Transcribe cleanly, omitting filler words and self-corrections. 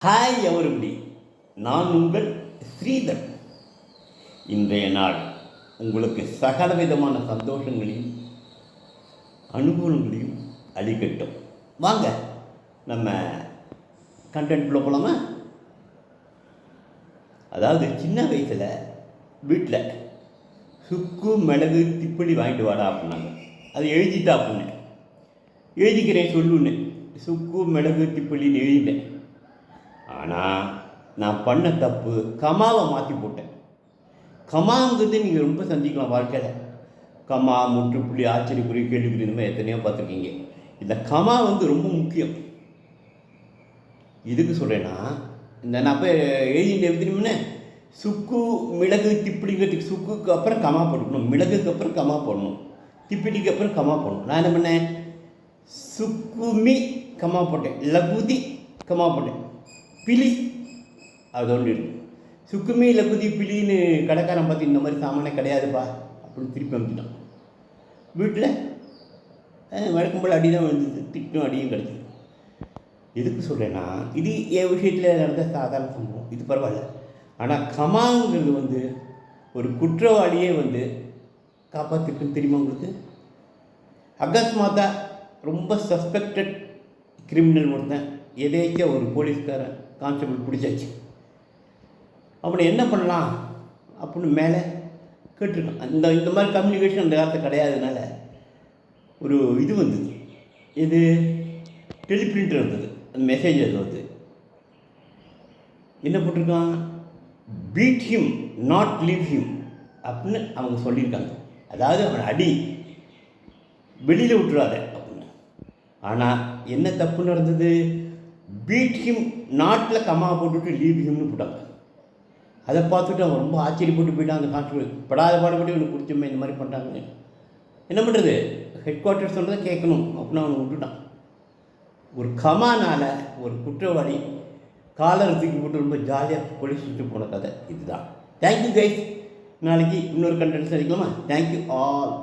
Hi everybody, நான் உங்கள் ஸ்ரீதர். இன்றைய நாள் உங்களுக்கு சகல விதமான சந்தோஷங்களையும் அனுகூலங்களையும் அளிக்கட்டும். வாங்க நம்ம கண்டென்ட்குள்ளே போகலாமா? அதாவது சின்ன வயசில் வீட்டில் சுக்கு மிளகு திப்பளி வாங்கிட்டு வாடா அப்படின்னாங்க. அது எழுதிட்டா அப்படின்னு எழுதிக்கிறேன் சொல்லுன்னு சுக்கு மிளகு திப்பளின்னு எழுதிட்டேன். ஆனால் நான் பண்ண தப்பு, கமாவை மாற்றி போட்டேன். கமாங்கிறது நீங்கள் ரொம்ப சந்திக்கலாம் வாழ்க்கையில். கமா, முற்றுப்புள்ளி, ஆச்சரியக்குறி, கேள்விக்குறி, இந்த மாதிரி எத்தனையோ பார்த்துருக்கீங்க. இந்த கமா ரொம்ப முக்கியம். இதுக்கு சொல்கிறேன்னா, இந்த நான் போய் எழுதிட்டு எழுதினோம்னே சுக்கு மிளகு திப்பிடிங்கிறதுக்கு சுக்குக்கு அப்புறம் கமா போட்டுக்கணும், மிளகுக்கு அப்புறம் கமா போடணும், திப்பிடிக்கு அப்புறம் கமா போடணும். நான் என்ன பண்ணேன், சுக்குமி கமா போட்டேன், லகுதி கமா போட்டேன், பிலி அதோடு இருக்கு. சுக்குமி லகுதி பிலின்னு கடைக்காரன் பார்த்து இந்த மாதிரி சாமானே கிடையாதுப்பா அப்படின்னு திருப்பி வந்துட்டான். வீட்டில் வழக்கம் போல் அடி தான் வந்துது, திட்டும் அடியும் கிடச்சிது. எதுக்கு சொல்கிறேன்னா, இது என் விஷயத்தில் நடந்த சாதாரண சம்பவம், இது பரவாயில்ல. ஆனால் கமாங்கிறது ஒரு குற்றவாளியே காப்பாற்றிருக்குன்னு தெரியுமா உங்களுக்கு? அகஸ்மாத்தா ரொம்ப சஸ்பெக்டட் கிரிமினல் ஒருத்தன் எதேச்சா ஒரு போலீஸ்காரன் கான்ஸ்டபிள் பிடிச்சாச்சு. அப்படி என்ன பண்ணலாம் அப்படின்னு மேலே கேட்டிருக்கான். இந்த மாதிரி கம்யூனிகேஷன் அந்த காலத்தில் கிடையாதுனால ஒரு இது வந்தது. இது டெலிபிரிண்டர் வந்தது. அந்த மெசேஜ் அது என்ன போட்டிருக்கான், beat him not leave him அப்படின்னு அவங்க சொல்லியிருக்காங்க. அதாவது அவனை அடி, வெளியில் விட்டுறாத அப்படின்னு. ஆனால் என்ன தப்பு நடந்தது, பீட் ஹிம் நாட்டில் கம்மா போட்டுவிட்டு லீவ் ஹிம்னு போட்டாங்க. அதை பார்த்துட்டு அவன் ரொம்ப ஆச்சரியப்பட்டு போயிட்டான். அந்த கான்ஸ்டபிள் படாத பாடுபட்டு அவனுக்கு பிடிச்சமே இந்த மாதிரி பண்ணுறாங்க. என்ன பண்ணுறது, ஹெட் குவார்ட்டர்ஸ் சொல்கிறத கேட்கணும் அப்படின்னு அவனை விட்டுட்டான். ஒரு கமானால் ஒரு குற்றவாளி காலர் தூக்கி போட்டு ரொம்ப ஜாலியாக போலீஸ் சுட்டு போன கதை இதுதான். Thank you guys. நாளைக்கு இன்னொரு கண்டென்ட் சந்திக்கலாமா? Thank you all.